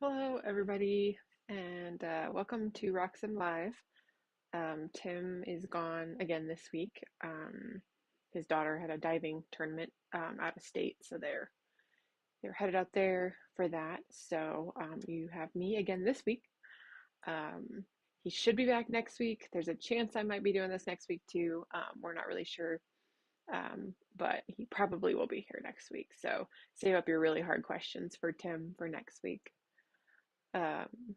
Hello, everybody, and welcome to RockSim Live. Tim is gone again this week. His daughter had a diving tournament out of state, so they're headed out there for that. So you have me again this week. Um, he should be back next week. There's a chance I might be doing this next week too. We're not really sure, but he probably will be here next week. So save up your really hard questions for Tim for next week. Um,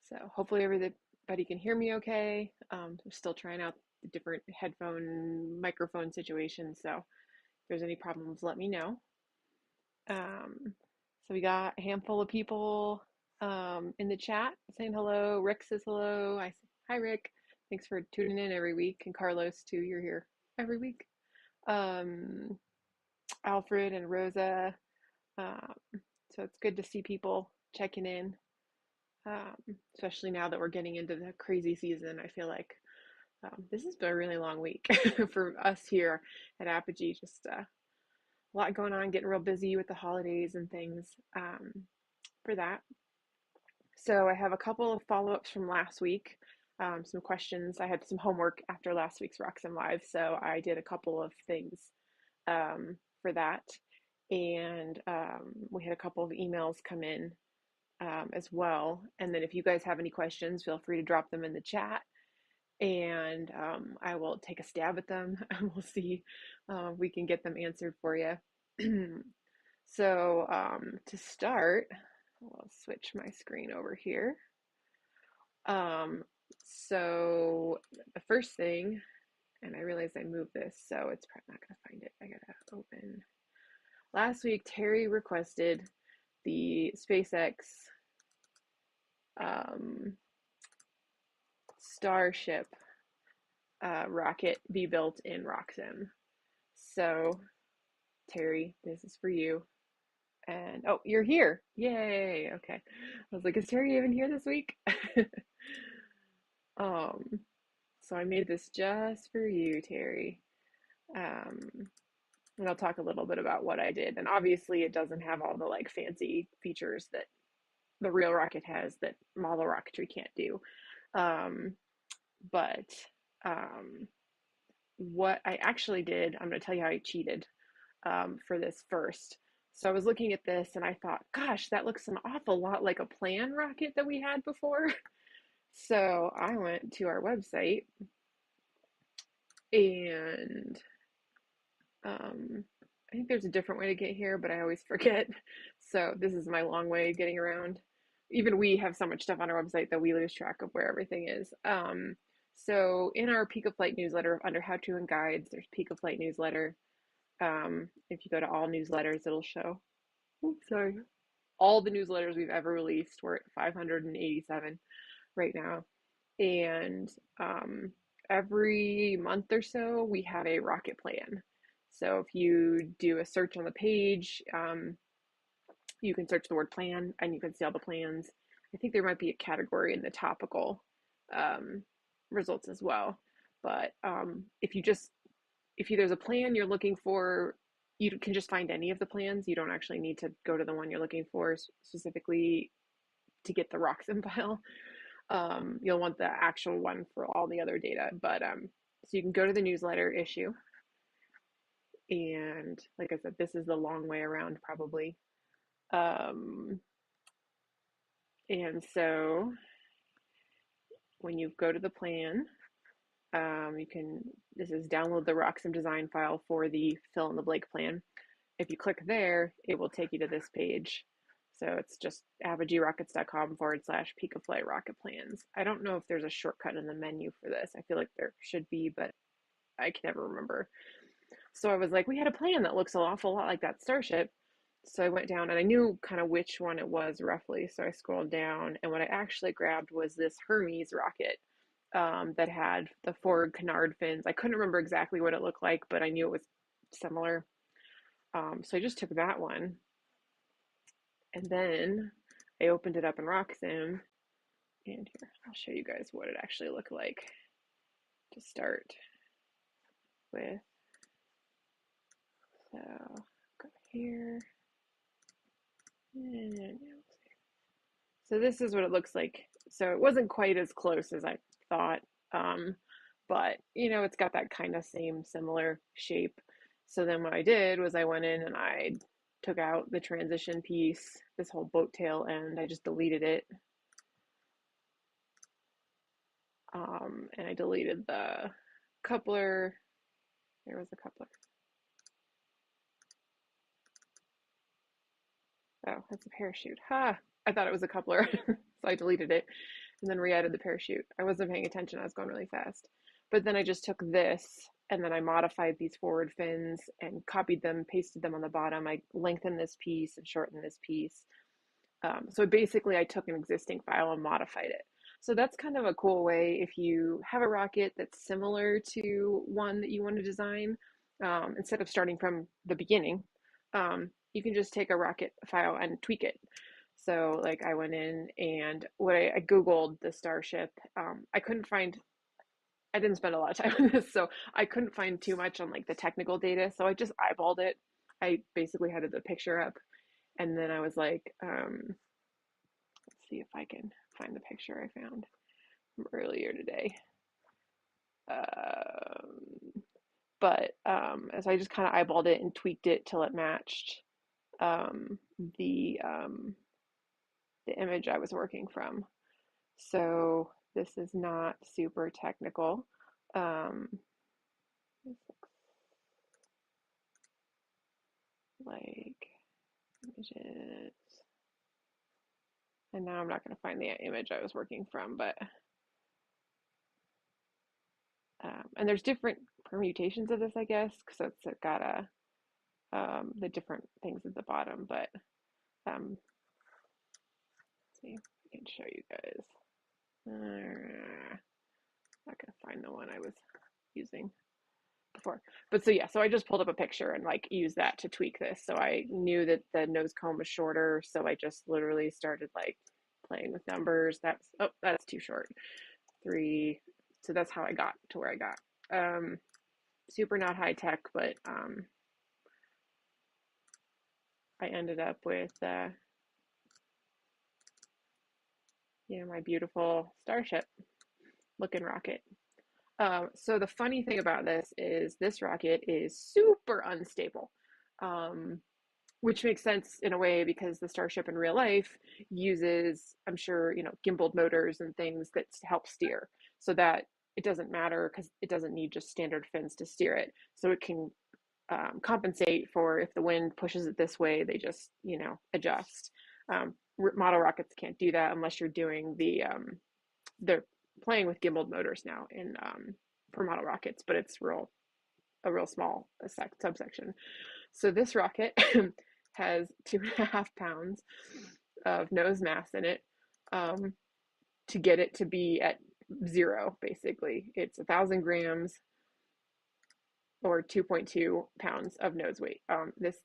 So hopefully everybody can hear me okay. I'm still trying out the different headphone microphone situations. So if there's any problems, let me know. Um, so we got a handful of people in the chat saying hello. Rick says hello. I say, hi, Rick. Thanks for tuning in every week. And Carlos, too, you're here every week. Um, Alfred and Rosa. Um, so it's good to see people checking in. um, Especially now that we're getting into the crazy season. I feel like this has been a really long week for us here at Apogee. Just a lot going on, getting real busy with the holidays and things for that. So I have a couple of follow-ups from last week, some questions. I had some homework after last week's RockSim Live, so I did a couple of things for that. And we had a couple of emails come in as well. And then if you guys have any questions, feel free to drop them in the chat and I will take a stab at them and we'll see if we can get them answered for you. So to start, I'll switch my screen over here. Um, so the first thing, and I realize I moved this, so it's probably not going to find it. I got to open. Last week, Terry requested the SpaceX um, Starship rocket be built in RockSim. So, Terry, this is for you. And oh, you're here. Yay. Okay. I was like, is Terry even here this week? um, so I made this just for you, Terry. Um, and I'll talk a little bit about what I did. And obviously it doesn't have all the like fancy features that the real rocket has that model rocketry can't do. Um, but what I actually did, I'm going to tell you how I cheated for this first. So I was looking at this and I thought, gosh, that looks an awful lot like a plan rocket that we had before. So I went to our website and I think there's a different way to get here, but I always forget. So this is my long way of getting around. Even we have so much stuff on our website that we lose track of where everything is. So in our Peak of Flight newsletter, under How To and Guides, there's Peak of Flight newsletter. If you go to all newsletters, it'll show. Oops, sorry. All the newsletters we've ever released. We're at 587 right now. And every month or so, we have a rocket plan. So if you do a search on the page, you can search the word plan and you can see all the plans. I think there might be a category in the topical results as well. But if there's a plan you're looking for, you can just find any of the plans. You don't actually need to go to the one you're looking for specifically to get the RockSim file. You'll want the actual one for all the other data. But so you can go to the newsletter issue. And like I said, this is the long way around probably. Um, and so when you go to the plan, this is download the RockSim design file for the fill in the blank plan. If you click there, it will take you to this page. So it's just apogeerockets.com/peak of flight rocket plans. I don't know if there's a shortcut in the menu for this. I feel like there should be, but I can never remember. So I was like, we had a plan that looks an awful lot like that Starship. So I went down and I knew kind of which one it was roughly. So I scrolled down and what I actually grabbed was this Hermes rocket that had the forward canard fins. I couldn't remember exactly what it looked like, but I knew it was similar. So I just took that one and then I opened it up in RockSim. And here, I'll show you guys what it actually looked like to start with. So go here. And So this is what it looks like. So it wasn't quite as close as I thought, but it's got that kind of same similar shape. So then what I did was I went in and I took out the transition piece, this whole boat tail end. I just deleted it. And I deleted the coupler. There was a coupler. Oh, that's a parachute. Ha! I thought it was a coupler, so I deleted it and then re-added the parachute. I wasn't paying attention. I was going really fast. But then I just took this and then I modified these forward fins and copied them, pasted them on the bottom. I lengthened this piece and shortened this piece. So basically, I took an existing file and modified it. So that's kind of a cool way if you have a rocket that's similar to one that you want to design, instead of starting from the beginning, you can just take a rocket file and tweak it. So like I went in and I Googled the Starship. I couldn't find, I didn't spend a lot of time on this, so I couldn't find too much on like the technical data. So I just eyeballed it. I basically had the picture up and then I was like, let's see if I can find the picture I found from earlier today. So I just kind of eyeballed it and tweaked it till it matched the image I was working from. So this is not super technical. This looks like images. And now I'm not going to find the image I was working from, but and there's different permutations of this, I guess, because it's got the different things at the bottom. But let's see if I can show you guys. Not gonna find the one I was using before, but so I just pulled up a picture and like used that to tweak this. So I knew that the nose cone was shorter, so I just literally started like playing with numbers. That's too short. 3. So that's how I got to where I got. Super not high tech, but I ended up with my beautiful Starship looking rocket. So the funny thing about this is this rocket is super unstable, which makes sense in a way because the Starship in real life uses, I'm sure, gimbaled motors and things that help steer, so that it doesn't matter because it doesn't need just standard fins to steer it. So it can compensate for if the wind pushes it this way, they just, adjust. Model rockets can't do that unless you're doing they're playing with gimbaled motors now in for model rockets, but it's a real small subsection. So this rocket has 2.5 pounds of nose mass in it, to get it to be at 0. Basically, it's 1,000 grams or 2.2 pounds of nose weight. This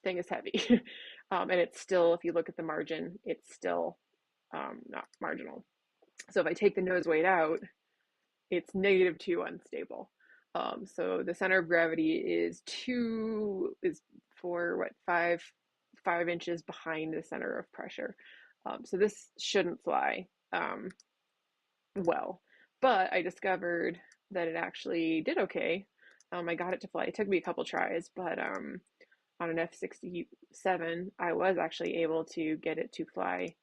thing is heavy, and it's still, if you look at the margin, it's still not marginal. So if I take the nose weight out, it's -2 unstable. So the center of gravity is 5 inches behind the center of pressure. So this shouldn't fly well, but I discovered that it actually did okay. I got it to fly. It took me a couple tries, but on an F-67, I was actually able to get it to fly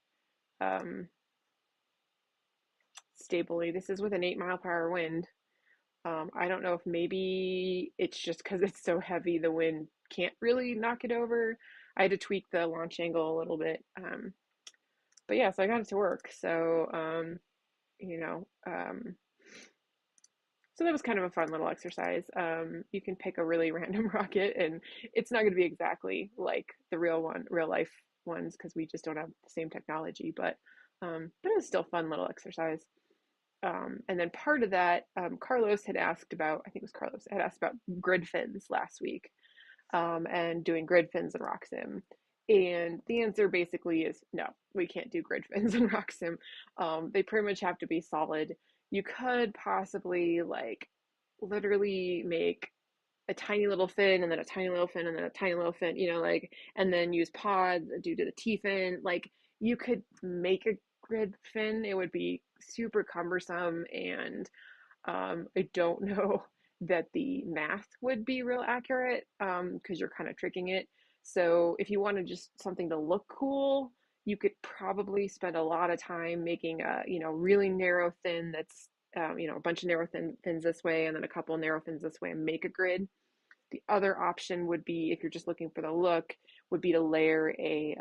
stably. This is with an 8-mile-per-hour wind. I don't know if maybe it's just because it's so heavy, the wind can't really knock it over. I had to tweak the launch angle a little bit. But yeah, so I got it to work. So, so that was kind of a fun little exercise. You can pick a really random rocket and it's not going to be exactly like the real life ones, because we just don't have the same technology, but it was still a fun little exercise. And then part of that, Carlos had asked about, I think it was Carlos, had asked about grid fins last week, and doing grid fins in RockSim. And the answer basically is no, we can't do grid fins in RockSim. They pretty much have to be solid. You could possibly like literally make a tiny little fin and then a tiny little fin and then a tiny little fin, and then use pods due to the T fin. Like you could make a grid fin, it would be super cumbersome, and I don't know that the math would be real accurate because you're kind of tricking it. So if you wanted just something to look cool, you could probably spend a lot of time making a, really narrow thin that's, a bunch of narrow thins this way and then a couple of narrow thins this way and make a grid. The other option would be, if you're just looking for the look, would be to layer a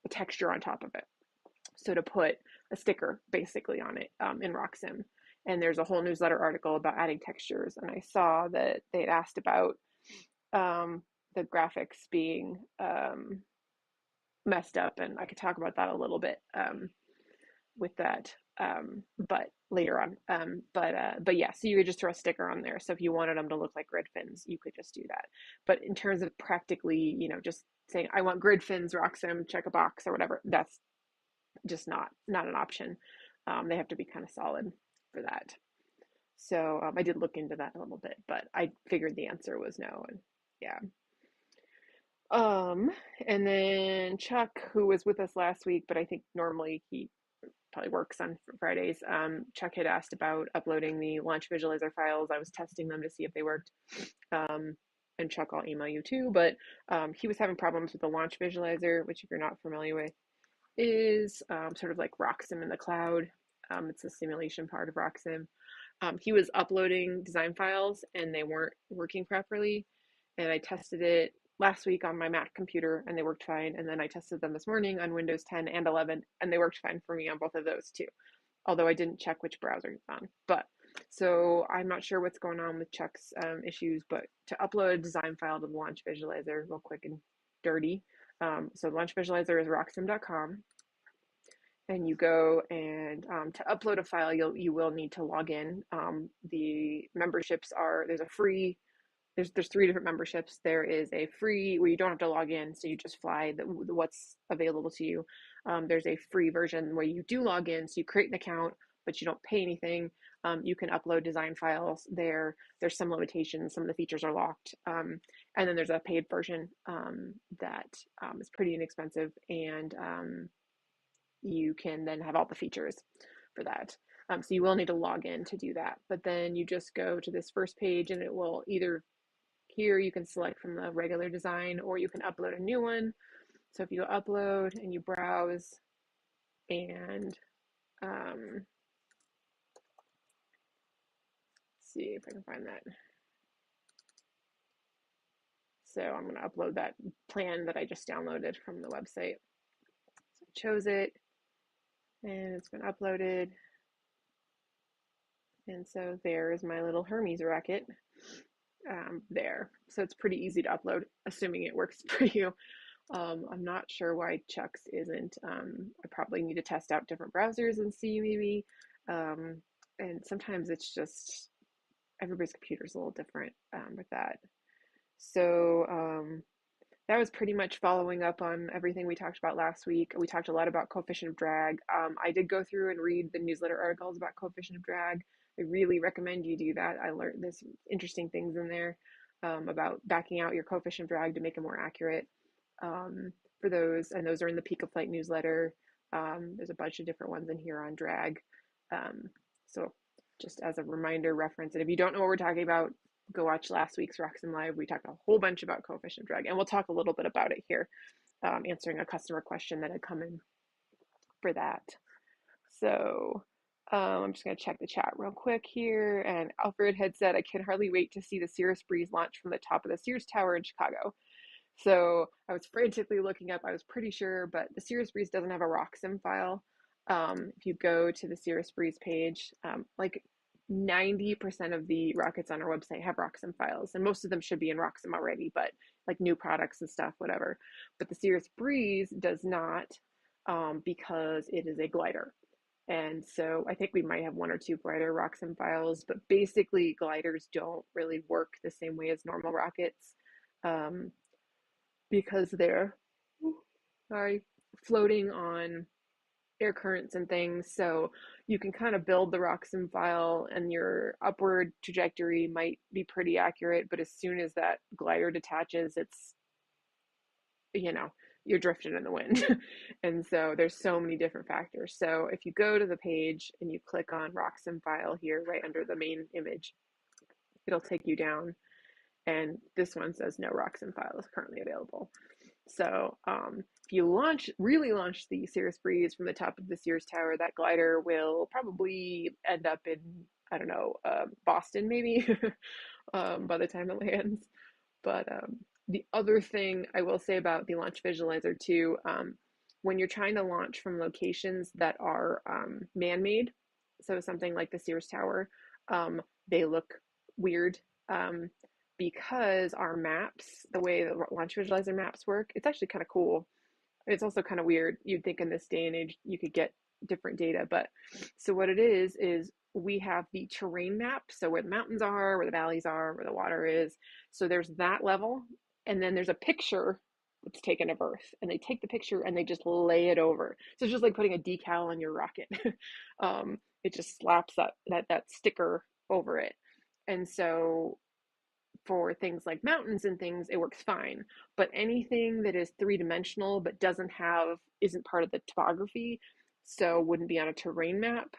texture on top of it. So to put a sticker basically on it in RockSim. And there's a whole newsletter article about adding textures. And I saw that they'd asked about the graphics being messed up, and I could talk about that a little bit with that, but later on. But yeah, so you could just throw a sticker on there. So if you wanted them to look like grid fins, you could just do that. But in terms of practically, just saying I want grid fins, RockSim, check a box or whatever, that's just not an option. They have to be kind of solid for that. So I did look into that a little bit, but I figured the answer was no. And yeah. And then Chuck, who was with us last week, but I think normally he probably works on Fridays. Chuck had asked about uploading the launch visualizer files. I was testing them to see if they worked. And Chuck, I'll email you too, but he was having problems with the launch visualizer, which if you're not familiar with, is sort of like RockSim in the cloud. It's a simulation part of RockSim. He was uploading design files and they weren't working properly. And I tested it last week on my Mac computer and they worked fine. And then I tested them this morning on Windows 10 and 11 and they worked fine for me on both of those too. Although I didn't check which browser it's on. But so I'm not sure what's going on with Chuck's issues, but to upload a design file to the launch visualizer real quick and dirty. So the launch visualizer is rocksim.com. And you go and to upload a file, you will need to log in. The memberships there's a free, there's 3 different memberships. There is a free where you don't have to log in, so you just fly what's available to you. There's a free version where you do log in, so you create an account, but you don't pay anything. You can upload design files there. There's some limitations. Some of the features are locked. And then there's a paid version that is pretty inexpensive, and you can then have all the features for that. So you will need to log in to do that. But then you just go to this first page and it will either, here you can select from the regular design or you can upload a new one. So if you upload and you browse and see if I can find that. So I'm going to upload that plan that I just downloaded from the website. So I chose it. And it's been uploaded. And so there's my little Hermes rocket there. So it's pretty easy to upload, assuming it works for you. I'm not sure why Chuck's isn't. I probably need to test out different browsers and see maybe. And sometimes it's just, everybody's computer is a little different with that. So that was pretty much following up on everything we talked about last week. We talked a lot about coefficient of drag. I did go through and read the newsletter articles about coefficient of drag. I really recommend you do that. I learned there's interesting things in there about backing out your coefficient of drag to make it more accurate for those. And those are in the Peak of Flight newsletter. There's a bunch of different ones in here on drag. So just as a reminder reference, and if you don't know what we're talking about, go watch last week's RockSim Live. We talked a whole bunch about coefficient of drag, and we'll talk a little bit about it here, answering a customer question that had come in for that. So I'm just going to check the chat real quick here. And Alfred had said, I can hardly wait to see the Cirrus Breeze launch from the top of the Sears Tower in Chicago. So I was frantically looking up, I was pretty sure, but the Cirrus Breeze doesn't have a RockSim file. If you go to the Cirrus Breeze page, like 90% of the rockets on our website have RockSim files, and most of them should be in RockSim already, but like new products and stuff, whatever. But the Cirrus Breeze does not because it is a glider. And so I think we might have 1 or 2 glider RockSim files, but basically gliders don't really work the same way as normal rockets because they're floating on air currents and things. So you can kind of build the RockSim file and your upward trajectory might be pretty accurate, but as soon as that glider detaches, it's, you're drifting in the wind. And so there's so many different factors. So if you go to the page and you click on RockSim file here, right under the main image, it'll take you down. And this one says no RockSim file is currently available. So if you really launch the Cirrus Breeze from the top of the Sears Tower, that glider will probably end up in, I don't know, Boston maybe, by the time it lands. But the other thing I will say about the launch visualizer too, when you're trying to launch from locations that are man-made, so something like the Sears Tower, they look weird. Because our maps, the way the launch visualizer maps work, it's actually kind of cool. It's also kind of weird. You'd think in this day and age you could get different data, but so what it is we have the terrain map, so where the mountains are, where the valleys are, where the water is. So there's that level, and then there's a picture that's taken of Earth, and they take the picture and they just lay it over. So it's just like putting a decal on your rocket. It just slaps that sticker over it, and so for things like mountains and things, it works fine. But anything that is three-dimensional but isn't part of the topography, so wouldn't be on a terrain map,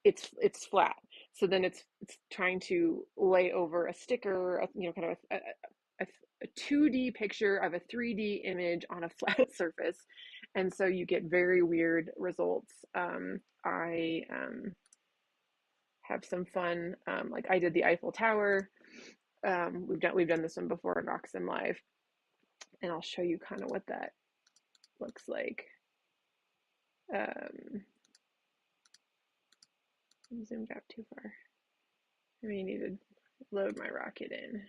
it's flat. So then it's trying to lay over a sticker, kind of a 2D picture of a 3D image on a flat surface, and so you get very weird results. I have some fun. Like I did the Eiffel Tower. We've done this one before in RockSim Live, and I'll show you kind of what that looks like. I'm zoomed out too far. I may need to load my rocket in,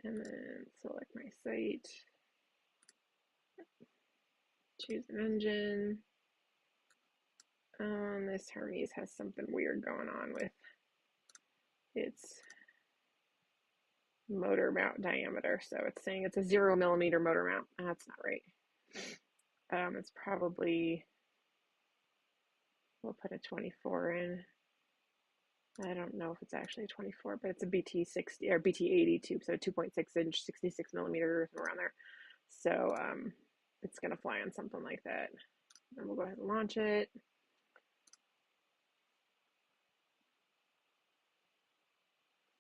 and then select my site. Choose an engine. This Hermes has something weird going on with its motor mount diameter. So it's saying it's a 0mm motor mount. That's not right. It's probably, we'll put a 24 in. I don't know if it's actually a 24, but it's a BT60 or BT80 tube, so 2.6 inch, 66mm, around there. So it's gonna fly on something like that. And we'll go ahead and launch it.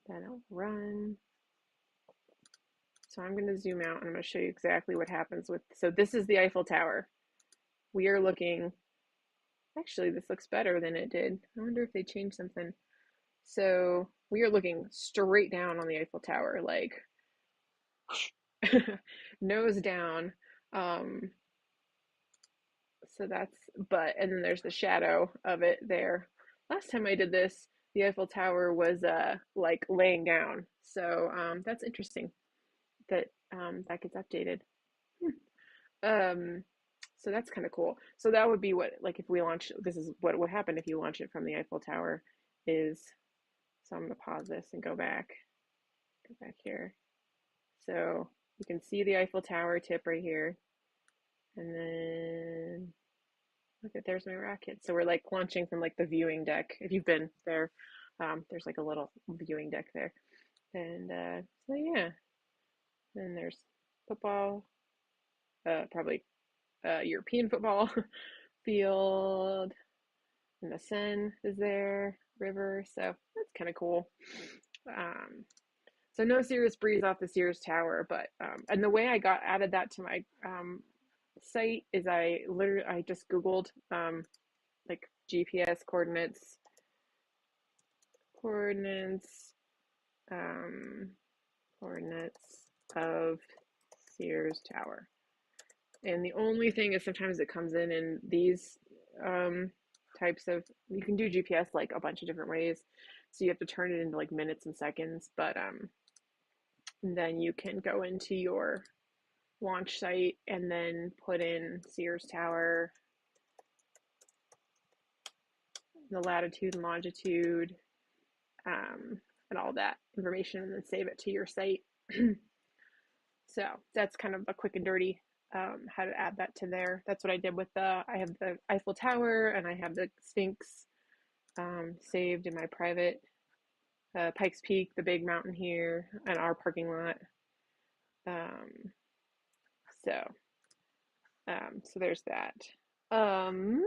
Then it'll run. So I'm going to zoom out and I'm going to show you exactly what happens with, so this is the Eiffel Tower. We are looking, actually this looks better than it did. I wonder if they changed something. So we are looking straight down on the Eiffel Tower, like nose down. So that's, and then there's the shadow of it there. Last time I did this, the Eiffel Tower was like laying down. So that's interesting that that gets updated. So that's kind of cool. So that would be what, like if we launch, this is what would happen if you launch it from the Eiffel Tower is, so I'm going to pause this and go back here. So you can see the Eiffel Tower tip right here. And then look at, there's my rocket. So we're like launching from like the viewing deck. If you've been there, there's like a little viewing deck there. And so yeah, then there's football, probably European football field, and the Seine is there, river. So that's kind of cool. So no Cirrus Breeze off the Sears Tower, but and the way I added that to my site is I just Googled like GPS coordinates of Sears Tower. And the only thing is sometimes it comes in these types of, you can do GPS like a bunch of different ways. So you have to turn it into like minutes and seconds, but then you can go into your launch site and then put in Sears Tower, the latitude and longitude, and all that information, and then save it to your site. So that's kind of a quick and dirty how to add that to there. That's what I did with I have the Eiffel Tower and I have the Sphinx saved in my private Pikes Peak, the big mountain here, and our parking lot. Um, so, so there's that. Um,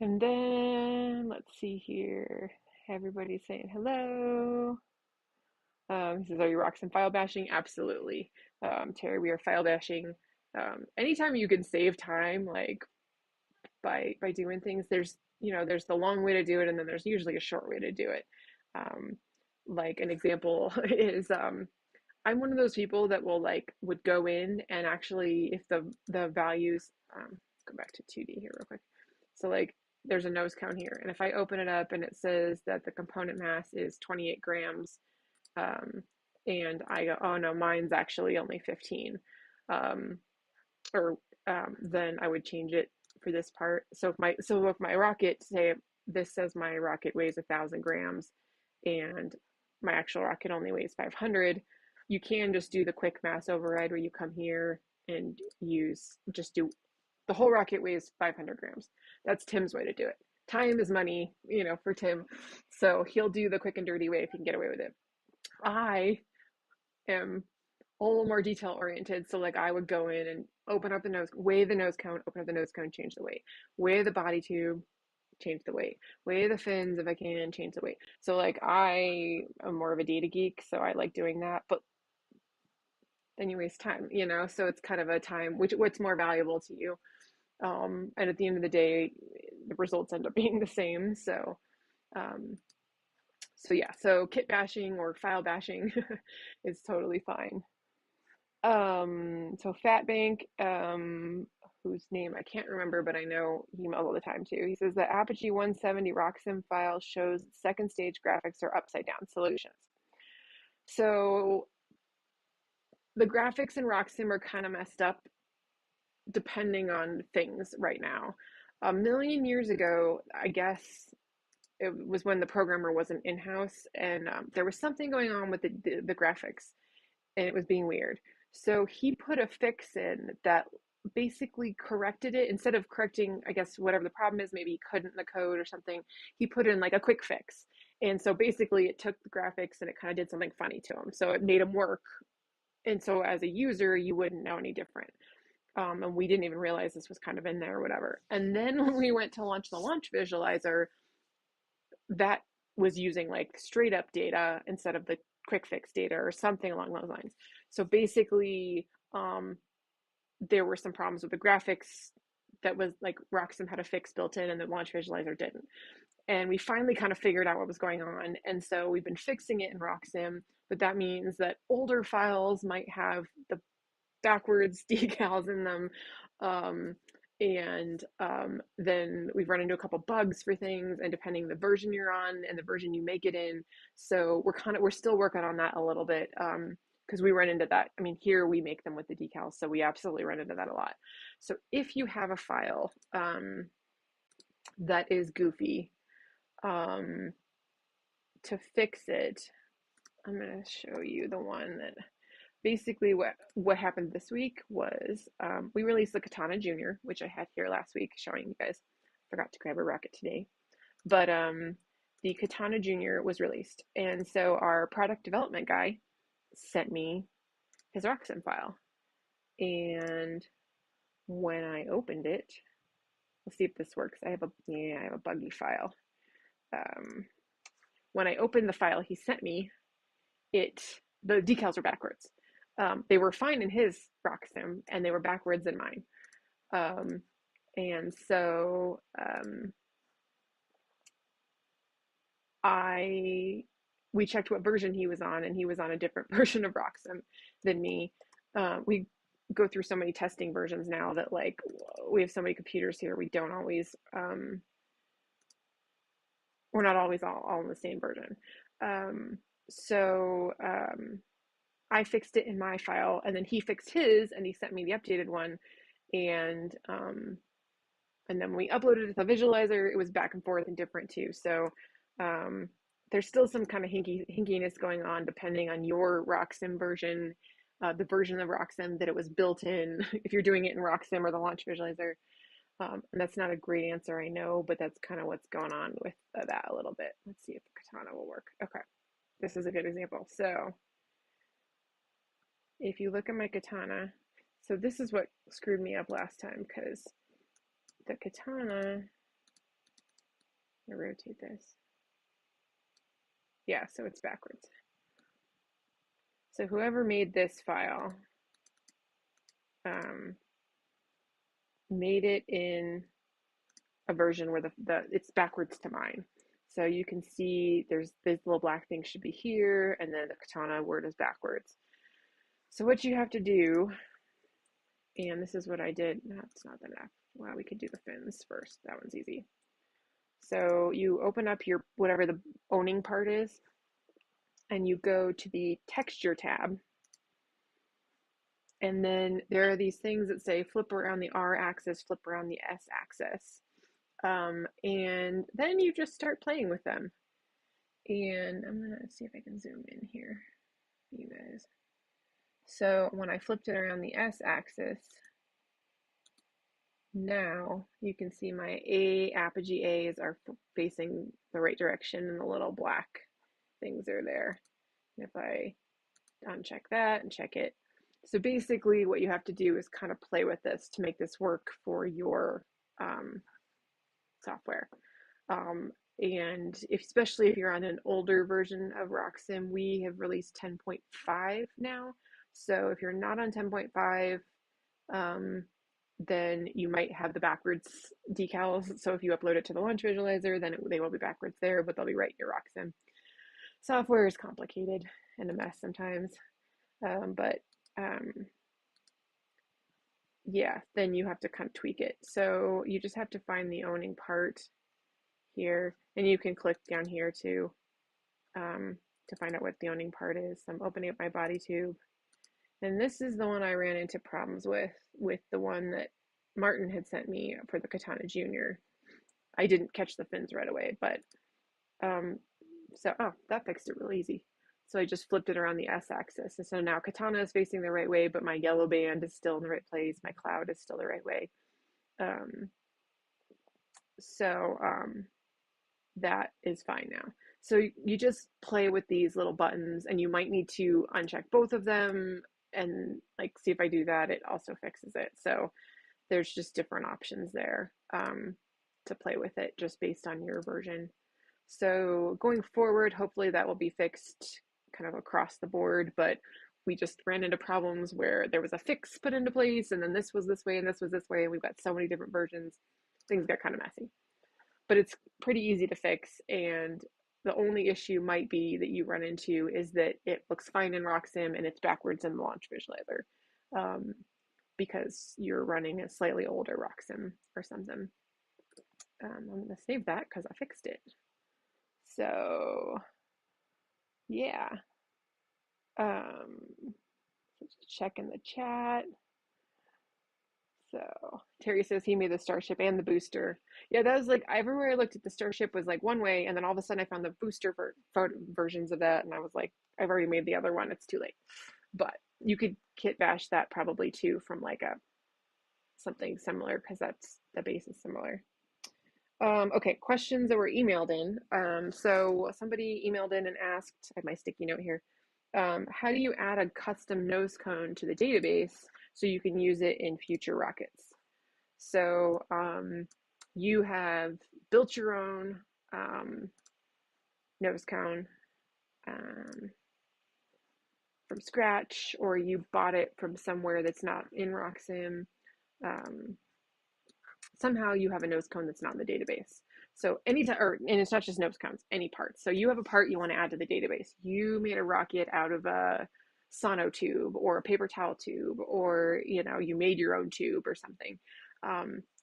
and then let's see here. Everybody's saying hello. He says, "Are you rocks and file bashing?" Absolutely, Terry. We are file bashing. Anytime you can save time, like by doing things, there's the long way to do it, and then there's usually a short way to do it. Um, like an example is I'm one of those people that would go in and actually if the values let's go back to 2D here real quick. So like there's a nose cone here, and if I open it up and it says that the component mass is 28 grams, um, and I go, oh no, mine's actually only 15, um, or then I would change it for this part. So if my rocket, say this says my rocket weighs 1,000 grams, and my actual rocket only weighs 500, you can just do the quick mass override where you come here and just do the whole rocket weighs 500 grams. That's Tim's way to do it. Time is money, for Tim. So he'll do the quick and dirty way if he can get away with it. I am a little more detail oriented. So like I would go in and open up the nose, weigh the nose cone, open up the nose cone, change the weight, weigh the body tube, change the weight, weigh the fins if I can, change the weight. So like I am more of a data geek, so I like doing that. But then you waste time, so it's kind of a time what's more valuable to you. And at the end of the day, the results end up being the same. Um, so yeah, so kit bashing or file bashing is totally fine. So Fat Bank, whose name I can't remember, but I know he emails all the time too. He says the Apogee 170 RockSim file shows second stage graphics are upside down solutions. So the graphics in RockSim are kind of messed up depending on things right now. A million years ago, I guess it was when the programmer wasn't in-house, and there was something going on with the graphics, and it was being weird. So he put a fix in that basically corrected it. Instead of correcting, I guess, whatever the problem is, maybe he couldn't in the code or something, he put in like a quick fix. And so basically it took the graphics and it kind of did something funny to him. So it made him work. And so as a user, you wouldn't know any different. And we didn't even realize this was kind of in there or whatever. And then when we went to launch the launch visualizer, that was using like straight up data instead of the quick fix data or something along those lines. So basically, there were some problems with the graphics that was like RockSim had a fix built in and the launch visualizer didn't. And we finally kind of figured out what was going on. And so we've been fixing it in RockSim, but that means that older files might have the backwards decals in them. Then we've run into a couple bugs for things, and depending the version you're on and the version you make it in. So we're still working on that a little bit. Because we run into that. I mean, here we make them with the decals, so we absolutely run into that a lot. So if you have a file that is goofy, to fix it, I'm going to show you the one that basically what happened this week was we released the Katana Junior, which I had here last week showing you guys. Forgot to grab a rocket today. But the Katana Junior was released. And so our product development guy sent me his RockSim file. And when I opened it, let's see if this works. I have a buggy file. When I opened the file he sent me, the decals were backwards. They were fine in his RockSim, and they were backwards in mine. And so we checked what version he was on, and he was on a different version of RockSim than me. We go through so many testing versions now that like we have so many computers here, we don't always we're not always all in the same version. I fixed it in my file, and then he fixed his, and he sent me the updated one, and then when we uploaded it to the visualizer, it was back and forth and different too. So there's still some kind of hinkiness going on depending on your RockSim version, the version of RockSim that it was built in, if you're doing it in RockSim or the launch visualizer. And that's not a great answer, I know, but that's kind of what's going on with that a little bit. Let's see if the Katana will work. Okay, this is a good example. So if you look at my katana, so this is what screwed me up last time, because the katana, I rotate this. Yeah, so it's backwards. So whoever made this file made it in a version where it's backwards to mine. So you can see there's this little black thing should be here, and then the katana word is backwards. So what you have to do, and this is what I did. No, it's not enough. Wow, we could do the fins first. That one's easy. So you open up your whatever the owning part is, and you go to the texture tab. And then there are these things that say flip around the R axis, flip around the S axis. And then you just start playing with them. And I'm gonna see if I can zoom in here, you guys. So when I flipped it around the S axis, now you can see my Apogee A's are facing the right direction and the little black things are there. And if I uncheck that and check it, so basically what you have to do is kind of play with this to make this work for your software. And especially if you're on an older version of RockSim, we have released 10.5 now. So if you're not on 10.5, then you might have the backwards decals. So if you upload it to the launch visualizer, then they will be backwards there, but they'll be right in your RockSim. Software is complicated and a mess sometimes. Yeah, then you have to kind of tweak it. So you just have to find the owning part here, and you can click down here to find out what the owning part is. So I'm opening up my body tube, and this is the one I ran into problems with the one that Martin had sent me for the Katana Junior. I didn't catch the fins right away, but that fixed it real easy. So I just flipped it around the S axis. And so now Katana is facing the right way, but my yellow band is still in the right place. My cloud is still the right way. That is fine now. So you just play with these little buttons, and you might need to uncheck both of them and like see if I do that, it also fixes it. So there's just different options there to play with it just based on your version. So going forward, hopefully that will be fixed kind of across the board, but we just ran into problems where there was a fix put into place, and then this was this way and this was this way, and we've got so many different versions. Things got kind of messy, but it's pretty easy to fix. And the only issue might be that you run into is that it looks fine in RockSim and it's backwards in the launch visualizer because you're running a slightly older RockSim or something. I'm going to save that because I fixed it. So yeah, just check in the chat. So Terry says he made the starship and the booster. Yeah, that was like everywhere I looked at the starship was like one way, and then all of a sudden I found the booster versions of that, and I was like, I've already made the other one. It's too late. But you could kit bash that probably too from like something similar because that's the base is similar. Okay, questions that were emailed in. So somebody emailed in and asked, I have my sticky note here, how do you add a custom nose cone to the database so you can use it in future rockets? So you have built your own nose cone from scratch, or you bought it from somewhere that's not in RockSim. Somehow you have a nose cone that's not in the database. So and it's not just nose cones, any parts. So you have a part you want to add to the database. You made a rocket out of a sono tube or a paper towel tube, or you made your own tube or something.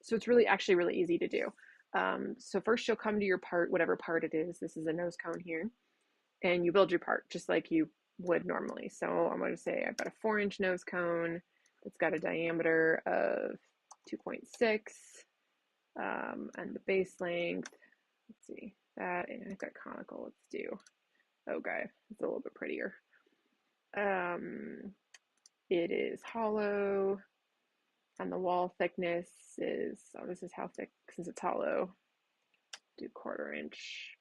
So it's actually really easy to do. So first you'll come to your part, whatever part it is. This is a nose cone here, and you build your part just like you would normally. So I'm going to say I've got a 4-inch nose cone. It's got a diameter of 2.6. And the base length, let's see, that, and I've got conical, let's do, okay, it's a little bit prettier. It is hollow, and the wall thickness is, this is how thick, since it's hollow, do 1/4 inch.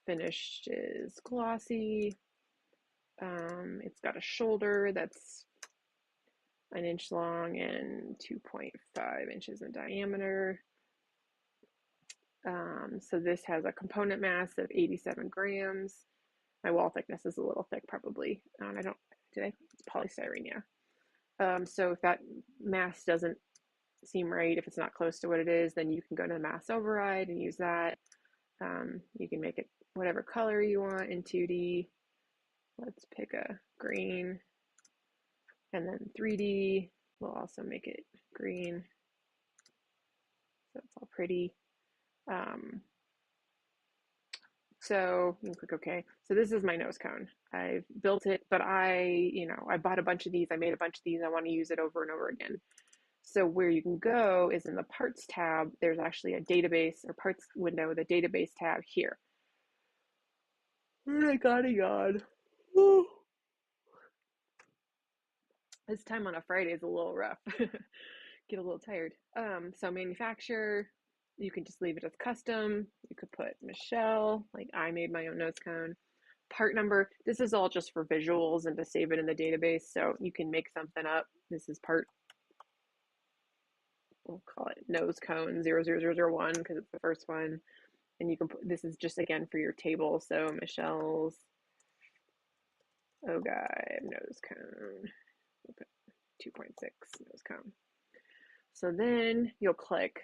Finished is glossy. It's got a shoulder that's an inch long and 2.5 inches in diameter. So this has a component mass of 87 grams. My wall thickness is a little thick, probably. It's polystyrene, yeah. So if that mass doesn't seem right, if it's not close to what it is, then you can go to the mass override and use that. You can make it whatever color you want in 2D. Let's pick a green. And then 3D, we'll also make it green. So it's all pretty. So you can click OK. So this is my nose cone. I've built it, but I bought a bunch of these. I made a bunch of these. I want to use it over and over again. So where you can go is in the parts tab. There's actually a database or parts window with a database tab here. Oh, I got a yawn. This time on a Friday is a little rough. Get a little tired. So manufacturer, you can just leave it as custom. You could put Michelle, like I made my own nose cone. Part number, this is all just for visuals and to save it in the database. So you can make something up. This is part, we'll call it nose cone 00001 because it's the first one. And you can put, this is just again for your table. So Michelle's Apogee nose cone, 2.6 nose cone. So then you'll click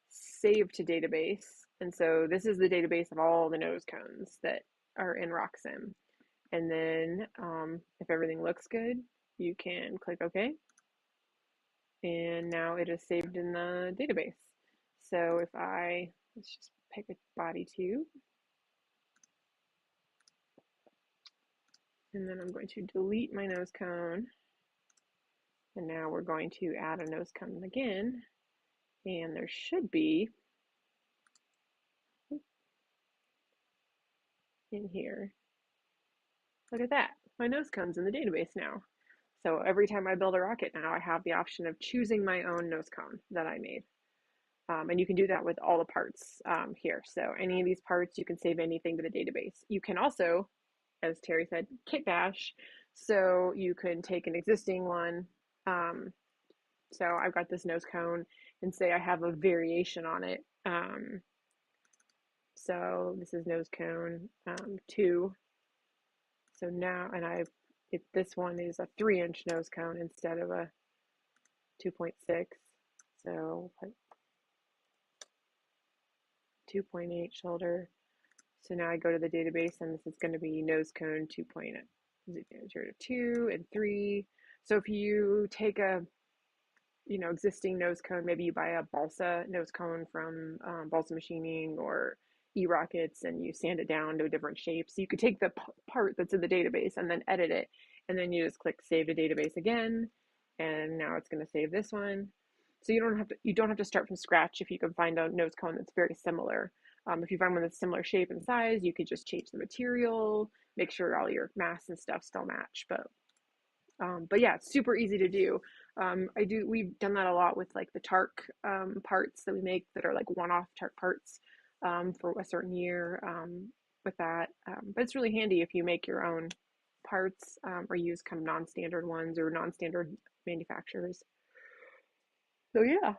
save to database. And so this is the database of all the nose cones that are in RockSim. And then if everything looks good, you can click OK. And now it is saved in the database. So if let's just pick a body tube. And then I'm going to delete my nose cone. And now we're going to add a nose cone again. And there should be in here. Look at that. My nose cone's in the database now. So every time I build a rocket now, I have the option of choosing my own nose cone that I made. And you can do that with all the parts here. So any of these parts, you can save anything to the database. You can also, as Terry said, kit bash. So you can take an existing one. So I've got this nose cone and say I have a variation on it. So this is nose cone 2. So now, and this one is a 3-inch nose cone instead of a 2.6. So 2.8 shoulder. So now I go to the database and this is going to be nose cone 2.0 to 2 and 3. So if you take a existing nose cone, maybe you buy a balsa nose cone from Balsa Machining or E-Rockets and you sand it down to a different shape. So you could take the part that's in the database and then edit it. And then you just click save to database again. And now it's going to save this one. So you don't have to start from scratch if you can find a nose cone that's very similar. If you find one that's similar shape and size, you could just change the material, make sure all your mass and stuff still match. But yeah, it's super easy to do. We've done that a lot with like the Tark parts that we make that are like one-off Tark parts for a certain year with that. But it's really handy if you make your own parts or use kind of non-standard ones or non-standard manufacturers. So yeah.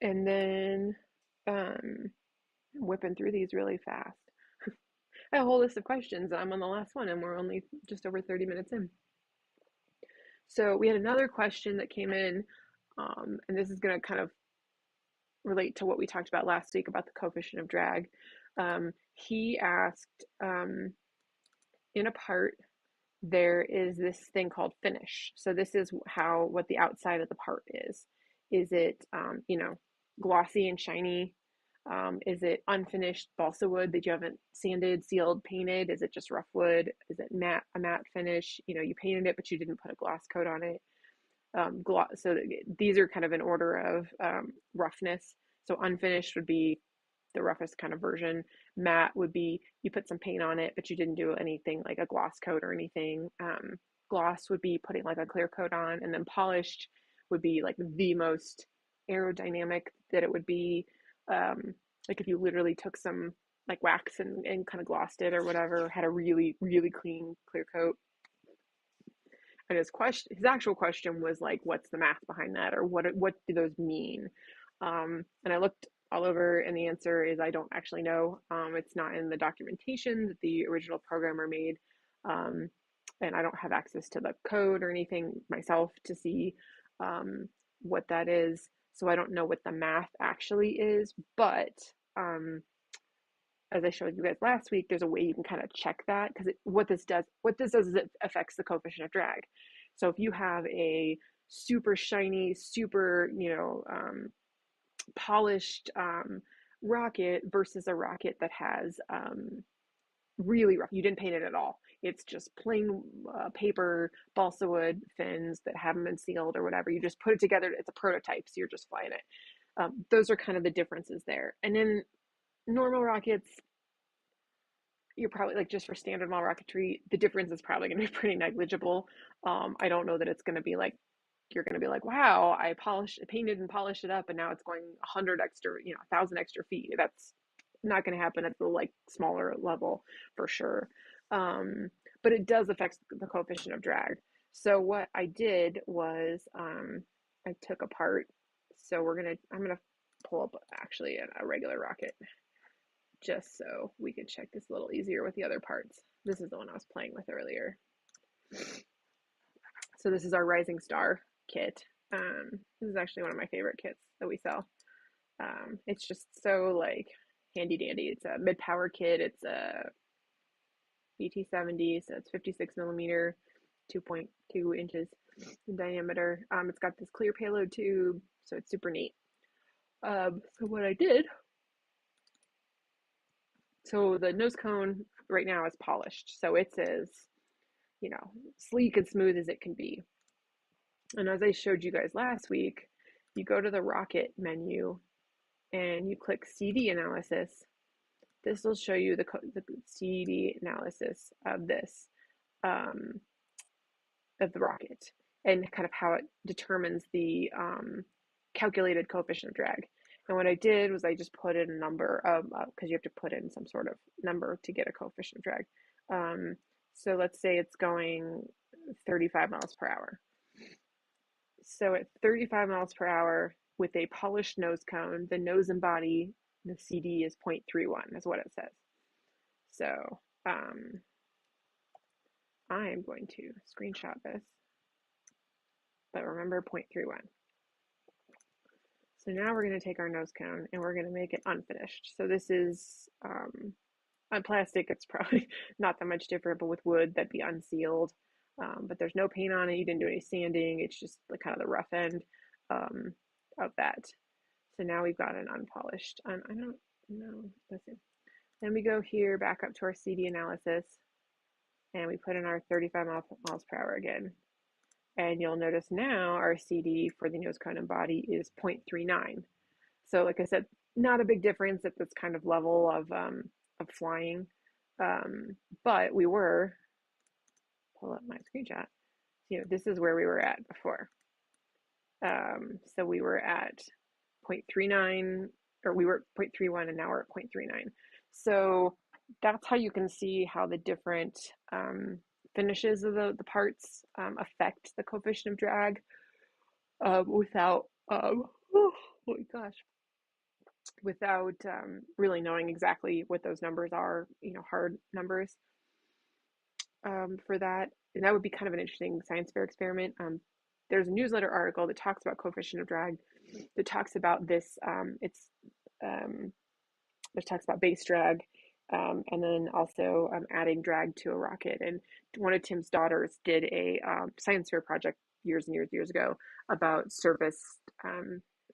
And then whipping through these really fast. I have a whole list of questions. I'm on the last one and we're only just over 30 minutes in. So we had another question that came in, and this is going to kind of relate to what we talked about last week about the coefficient of drag. He asked, in a part, there is this thing called finish. So this is what the outside of the part is. Is it, glossy and shiny? Is it unfinished balsa wood that you haven't sanded, sealed, painted? Is it just rough wood? Is it a matte finish? You painted it, but you didn't put a gloss coat on it. So these are kind of in order of roughness. So unfinished would be the roughest kind of version. Matte would be you put some paint on it, but you didn't do anything like a gloss coat or anything. Gloss would be putting like a clear coat on, and then polished would be like the most aerodynamic that it would be. Like if you literally took some like wax and kind of glossed it or whatever, had a really, really clean, clear coat. And his actual question was like, what's the math behind that? Or what do those mean? And I looked all over, and the answer is I don't actually know. It's not in the documentation that the original programmer made. Um, and I don't have access to the code or anything myself to see what that is. So I don't know what the math actually is, but as I showed you guys last week, there's a way you can kind of check that, because what this does is it affects the coefficient of drag. So if you have a super shiny, super, polished rocket versus a rocket that has really rough, you didn't paint it at all. It's just plain paper balsa wood fins that haven't been sealed or whatever. You just put it together. It's a prototype, so you're just flying it. Those are kind of the differences there. And then normal rockets, you're probably like, just for standard model rocketry, the difference is probably going to be pretty negligible. I don't know that it's going to be like, you're going to be like, wow, I painted and polished it up, and now it's going 100 extra, 1,000 extra feet. That's not going to happen at the like smaller level for sure. But it does affect the coefficient of drag. So what I did was I took apart. So I'm gonna pull up actually a regular rocket, just so we could check this a little easier with the other parts. This is the one I was playing with earlier. So this is our Rising Star kit. This is actually one of my favorite kits that we sell. It's just so like handy dandy. It's a mid-power kit. It's a BT70, so it's 56 millimeter, 2.2 inches in diameter. It's got this clear payload tube, so it's super neat. So what I did, so the nose cone right now is polished, so it's as, sleek and smooth as it can be. And as I showed you guys last week, you go to the rocket menu and you click CD analysis. This will show you the CD analysis of this, of the rocket, and kind of how it determines the calculated coefficient of drag. And what I did was I just put in a number of, because you have to put in some sort of number to get a coefficient of drag. So let's say it's going 35 miles per hour. So at 35 miles per hour with a polished nose cone, the nose and body, the CD is 0.31 is what it says. So I am going to screenshot this, but remember 0.31. So now we're going to take our nose cone and we're going to make it unfinished. So this is on plastic, it's probably not that much different, but with wood, that'd be unsealed. But there's no paint on it. You didn't do any sanding. It's just the kind of the rough end of that. So now we've got an unpolished. I don't know. Let's see. Then we go here, back up to our CD analysis, and we put in our 35 miles per hour again. And you'll notice now our CD for the nose cone and body is 0.39. So like I said, not a big difference at this kind of level of flying. But we were, pull up my screenshot. This is where we were at before. So we were at 0.39, or we were at 0.31, and now we're at 0.39. So that's how you can see how the different finishes of the parts affect the coefficient of drag without, oh my gosh, without really knowing exactly what those numbers are, hard numbers for that. And that would be kind of an interesting science fair experiment. There's a newsletter article that talks about coefficient of drag, that talks about this. It talks about base drag, and then also adding drag to a rocket. And one of Tim's daughters did a science fair project years and years ago about surface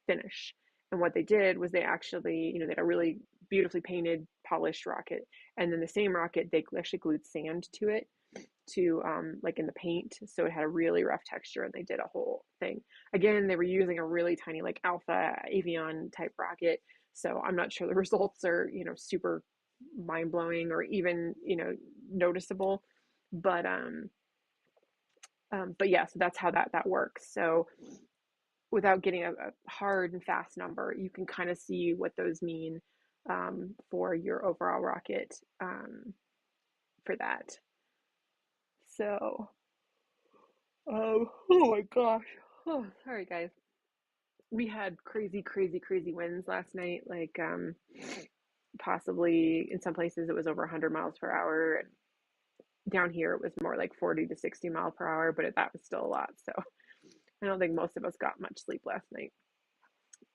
finish. And what they did was they actually, they had a really beautifully painted, polished rocket. And then the same rocket, they actually glued sand to it, to like in the paint, so it had a really rough texture, and they did a whole thing. Again, they were using a really tiny, like Alpha Avion type rocket, so I'm not sure the results are super mind-blowing or even noticeable, but yeah, so that's how that works. So without getting a hard and fast number, you can kind of see what those mean for your overall rocket for that. So, oh my gosh. Oh, sorry guys. We had crazy, crazy, crazy winds last night. Like, possibly in some places it was over 100 miles per hour. And down here it was more like 40 to 60 mile per hour, but that was still a lot. So I don't think most of us got much sleep last night.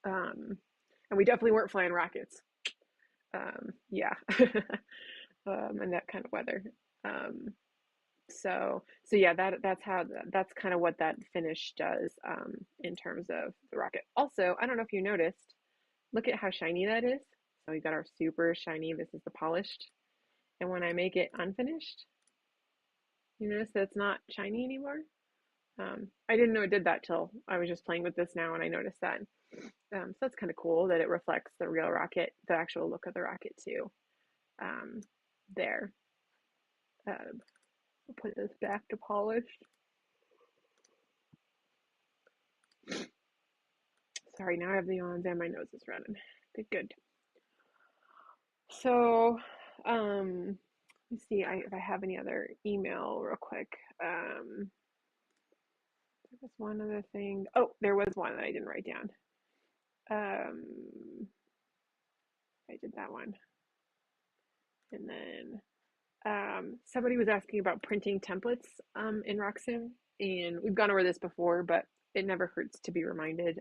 And we definitely weren't flying rockets. Yeah. And that kind of weather. Um, so yeah, that's kind of what that finish does in terms of the rocket. Also, I don't know if you noticed, look at how shiny that is. So we got our super shiny, this is the polished. And when I make it unfinished, you notice that it's not shiny anymore. I didn't know it did that till I was just playing with this now and I noticed that. So that's kind of cool that it reflects the real rocket, the actual look of the rocket too. There. I'll put this back to polished. Sorry, now I have the yawns and my nose is running. Good. So, let's see if I have any other email real quick. There was one other thing. Oh, there was one that I didn't write down. I did that one. And then somebody was asking about printing templates in RockSim, and we've gone over this before, but it never hurts to be reminded.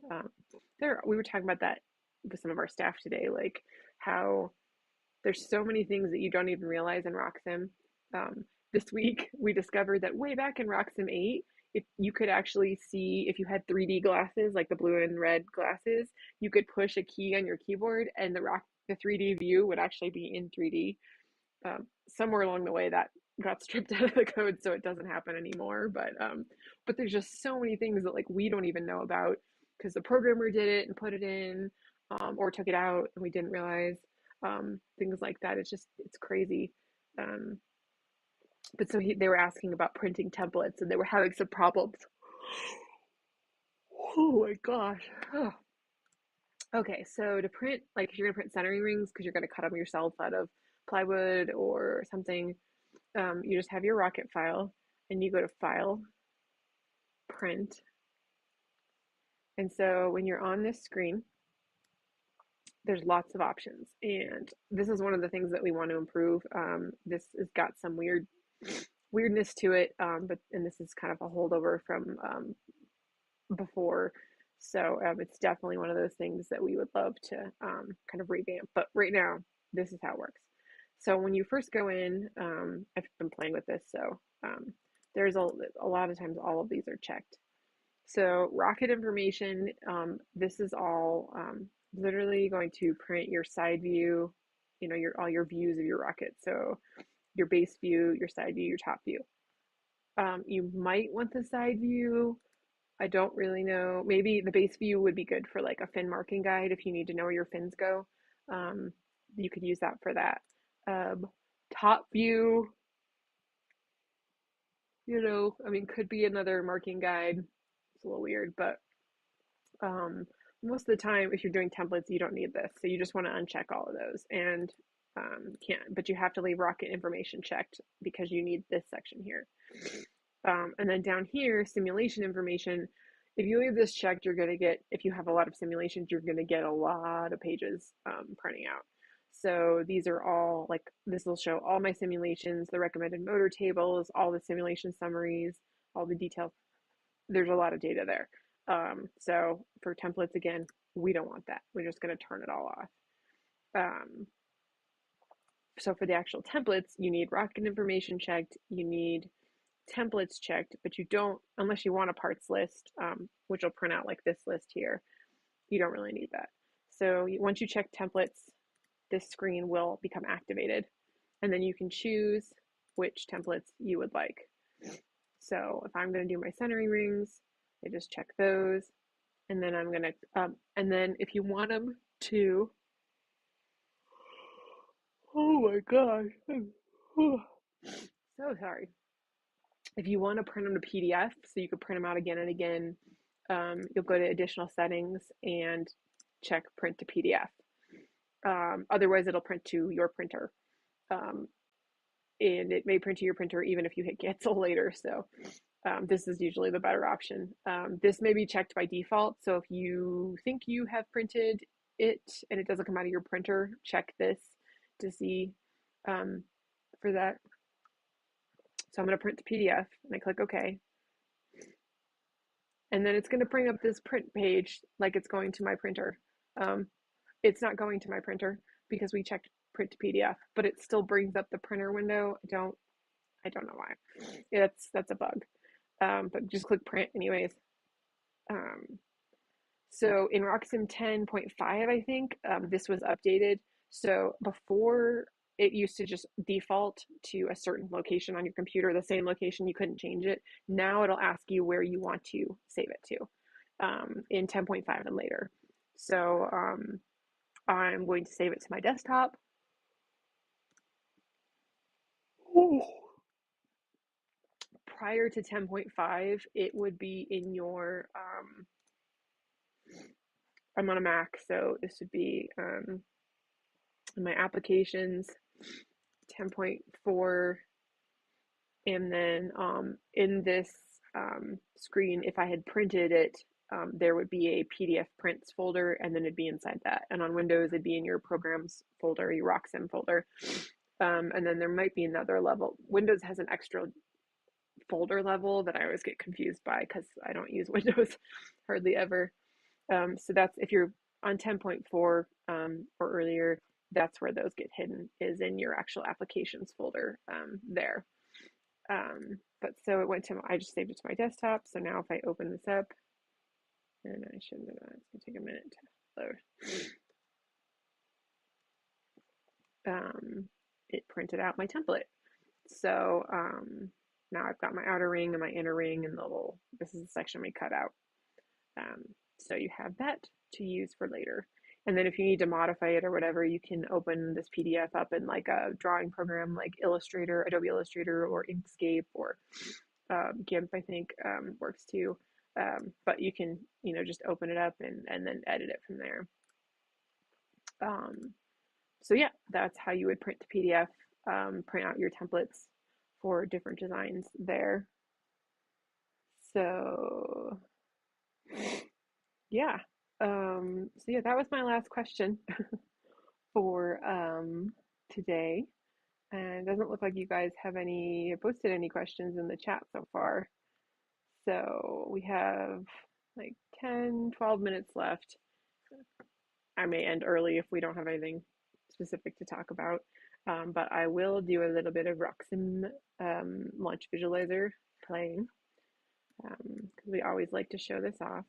We were talking about that with some of our staff today, like how there's so many things that you don't even realize in RockSim. This week, we discovered that way back in RockSim 8, if you could actually see, if you had 3D glasses, like the blue and red glasses, you could push a key on your keyboard and the 3D view would actually be in 3D. Somewhere along the way that got stripped out of the code, so it doesn't happen anymore. But there's just so many things that like we don't even know about because the programmer did it and put it in, or took it out and we didn't realize. Things like that. It's crazy. But so they were asking about printing templates and they were having some problems. Oh my gosh. Oh. Okay, so to print, like if you're gonna print centering rings because you're gonna cut them yourself out of plywood or something, you just have your rocket file and you go to File, Print. And so when you're on this screen, there's lots of options. And this is one of the things that we want to improve. This has got some weirdness to it, and this is kind of a holdover from before. So it's definitely one of those things that we would love to kind of revamp. But right now, this is how it works. So when you first go in, I've been playing with this, so there's a lot of times all of these are checked. So rocket information, this is all literally going to print your side view, all your views of your rocket. So your base view, your side view, your top view. You might want the side view. I don't really know. Maybe the base view would be good for like a fin marking guide if you need to know where your fins go. You could use that for that. Top view, could be another marking guide. It's a little weird, but most of the time, if you're doing templates, you don't need this. So you just want to uncheck all of those and but you have to leave rocket information checked because you need this section here. And then down here, simulation information, if you leave this checked, you're going to get, if you have a lot of simulations, you're going to get a lot of pages printing out. So these are all, like, this will show all my simulations, the recommended motor tables, all the simulation summaries, all the details. There's a lot of data there. So for templates, again, we don't want that. We're just going to turn it all off. So for the actual templates, you need rocket information checked, you need templates checked, but you don't, unless you want a parts list, which will print out like this list here, you don't really need that. So once you check templates, this screen will become activated, and then you can choose which templates you would like. So if I'm going to do my centering rings, I just check those, and then I'm going to, and then if you want them to, oh my gosh, so sorry. If you want to print them to PDF, so you could print them out again and again, you'll go to additional settings and check print to PDF. Otherwise, it'll print to your printer. And it may print to your printer even if you hit cancel later. So this is usually the better option. This may be checked by default. So if you think you have printed it and it doesn't come out of your printer, check this to see for that. So I'm going to print to PDF and I click OK. And then it's going to bring up this print page like it's going to my printer. It's not going to my printer because we checked print to PDF, but it still brings up the printer window. I don't know why. Yeah, that's a bug. But just click print anyways. So in RockSim 10.5, I think, this was updated. So before it used to just default to a certain location on your computer, the same location, you couldn't change it. Now it'll ask you where you want to save it to in 10.5 and later. So I'm going to save it to my desktop. Ooh. Prior to 10.5, it would be in your, I'm on a Mac, so this would be in my applications, 10.4, and then in this screen, if I had printed it, there would be a PDF prints folder, and then it'd be inside that. And on Windows, it'd be in your programs folder, your RockSim folder. And then there might be another level. Windows has an extra folder level that I always get confused by because I don't use Windows hardly ever. So that's if you're on 10.4 or earlier, that's where those get hidden, is in your actual applications folder there. But so it went to, I just saved it to my desktop. So now if I open this up, and I shouldn't have, it's gonna take a minute to load. It printed out my template. So now I've got my outer ring and my inner ring, and the little, this is the section we cut out. So you have that to use for later. And then if you need to modify it or whatever, you can open this PDF up in like a drawing program like Illustrator, Adobe Illustrator, or Inkscape, or GIMP, I think works too. But you can, just open it up and then edit it from there. So yeah, that's how you would print to PDF, print out your templates for different designs there. So yeah. So yeah, that was my last question for today. And it doesn't look like you guys have posted any questions in the chat so far. So we have like 10, 12 minutes left. I may end early if we don't have anything specific to talk about. But I will do a little bit of RockSim launch visualizer playing, because we always like to show this off.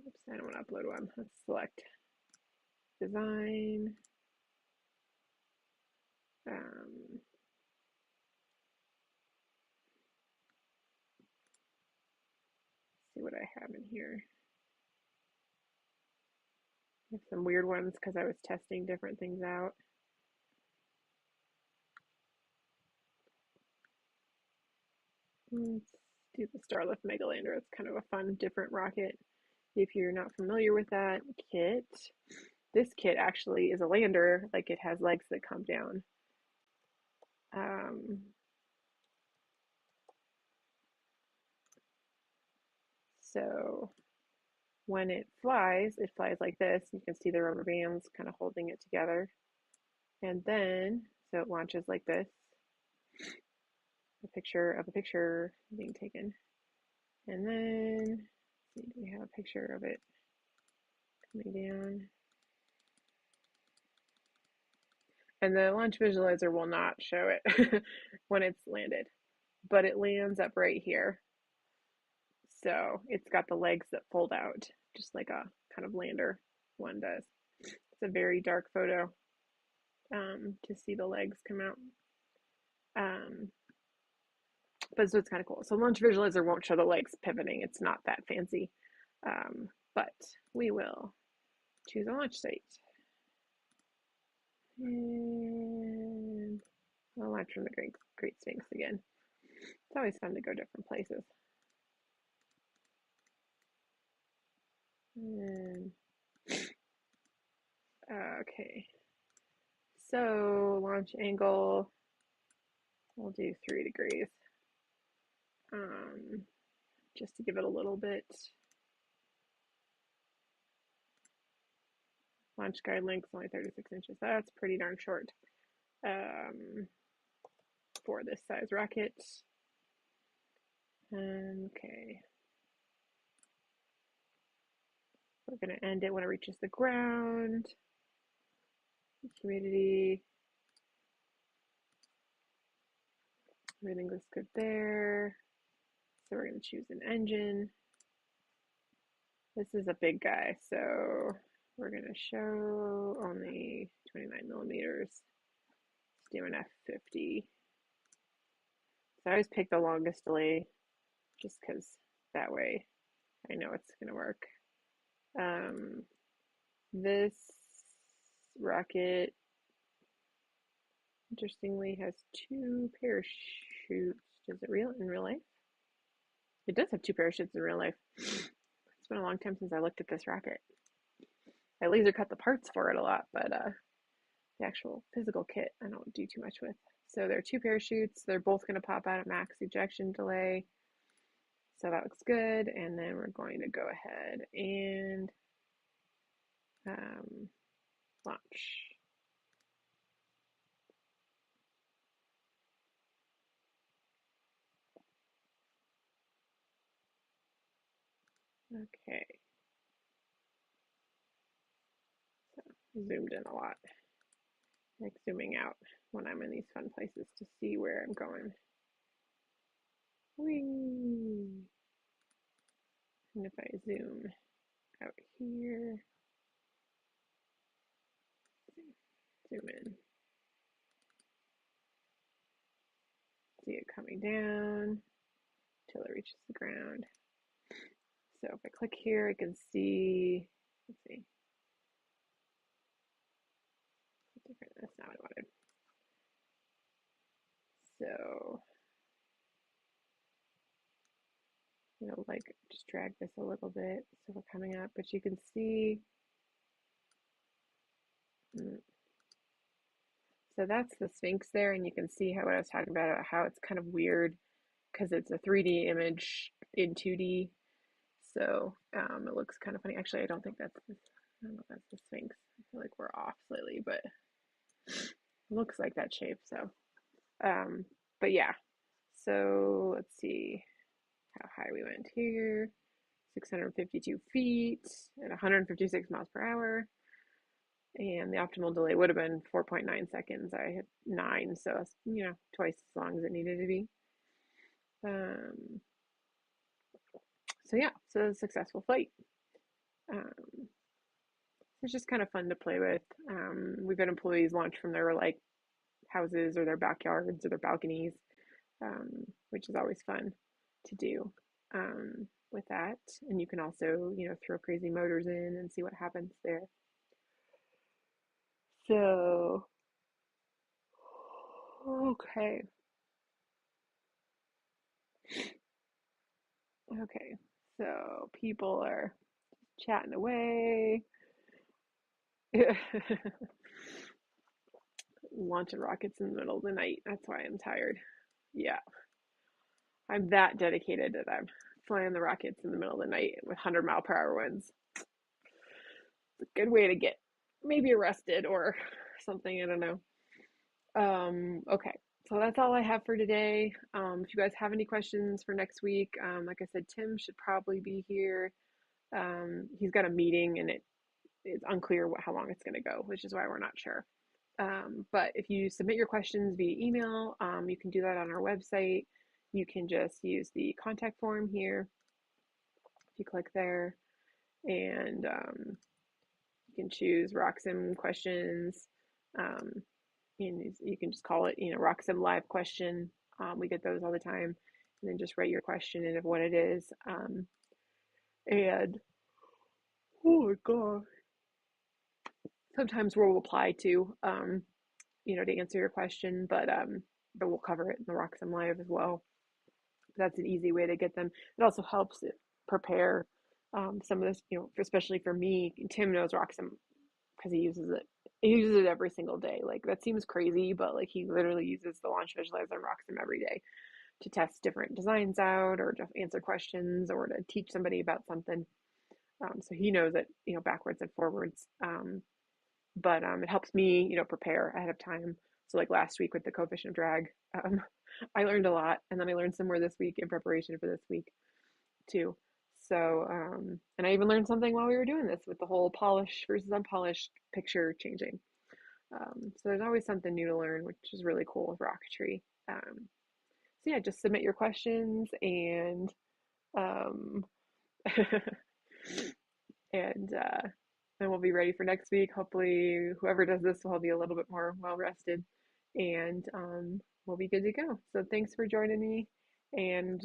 Oops, I don't want to upload one. Let's select design. See what I have in here. I have some weird ones because I was testing different things out. Let's do the Starlift Megalander. It's kind of a fun, different rocket. If you're not familiar with that kit, this kit actually is a lander. Like, it has legs that come down. So when it flies like this. You can see the rubber bands kind of holding it together. And then, so it launches like this. A picture of a picture being taken. And then, do we have a picture of it coming down? And the launch visualizer will not show it when it's landed, but it lands up right here. So it's got the legs that fold out, just like a kind of lander one does. It's a very dark photo to see the legs come out. But so it's kind of cool. So launch visualizer won't show the legs pivoting. It's not that fancy. But we will choose a launch site. And I'll launch from the Great Sphinx again. It's always fun to go different places. And, okay, so launch angle, we'll do 3 degrees, just to give it a little bit. Launch guide length is only 36 inches. That's pretty darn short for this size rocket. Okay. We're going to end it when it reaches the ground. Humidity. Everything looks good there. So we're going to choose an engine. This is a big guy, so we're going to show only 29 millimeters. Let's do an F50. So I always pick the longest delay just because that way I know it's going to work. This rocket, interestingly, has 2 parachutes. Does it in real life? It does have 2 parachutes in real life. It's been a long time since I looked at this rocket. I laser cut the parts for it a lot, but the actual physical kit I don't do too much with. So there are 2 parachutes. They're both going to pop out at max ejection delay. So that looks good. And then we're going to go ahead and launch. Okay. So zoomed in a lot. I like zooming out when I'm in these fun places to see where I'm going. Whee! And if I zoom out here, zoom in, see it coming down until it reaches the ground. So if I click here, I can see, let's see, different, that's not what I wanted. So, like just drag this a little bit so we're coming up, but you can see, so that's the Sphinx there, and you can see how what I was talking about, how it's kind of weird because it's a 3D image in 2D. So it looks kind of funny. Actually, I don't think that's I don't know if that's the Sphinx. I feel like we're off slightly, but it looks like that shape. So, but yeah. So let's see how high we went here. 652 feet at 156 miles per hour. And the optimal delay would have been 4.9 seconds. I had 9, so it's, twice as long as it needed to be. So yeah, so a successful flight. It's just kind of fun to play with. We've had employees launch from their like houses or their backyards or their balconies, which is always fun to do with that. And you can also, throw crazy motors in and see what happens there. So, okay. Okay, so people are chatting away. Launching rockets in the middle of the night. That's why I'm tired. Yeah, I'm that dedicated that I'm flying the rockets in the middle of the night with 100-mile-per-hour winds. It's a good way to get maybe arrested or something. I don't know. Okay, so that's all I have for today. If you guys have any questions for next week, like I said, Tim should probably be here. He's got a meeting and it's unclear how long it's going to go, which is why we're not sure. But if you submit your questions via email, you can do that on our website. You can just use the contact form here. If you click there, and you can choose RockSim questions. And you can just call it, RockSim live question. We get those all the time. And then just write your question and of what it is. And oh my god, sometimes we'll reply to to answer your question, but we'll cover it in the RockSim live as well. That's an easy way to get them. It also helps prepare some of this, especially for me, Tim knows RockSim because he uses it. He uses it every single day. Like that seems crazy, but like he literally uses the launch visualizer and RockSim every day to test different designs out or to answer questions or to teach somebody about something. So he knows it, backwards and forwards. But it helps me, prepare ahead of time. So like last week with the coefficient of drag, I learned a lot, and then I learned some more this week in preparation for this week too. So, and I even learned something while we were doing this with the whole polished versus unpolished picture changing. So there's always something new to learn, which is really cool with rocketry. So yeah, just submit your questions um, and and we'll be ready for next week. Hopefully, whoever does this will be a little bit more well rested, and we'll be good to go. So thanks for joining me, and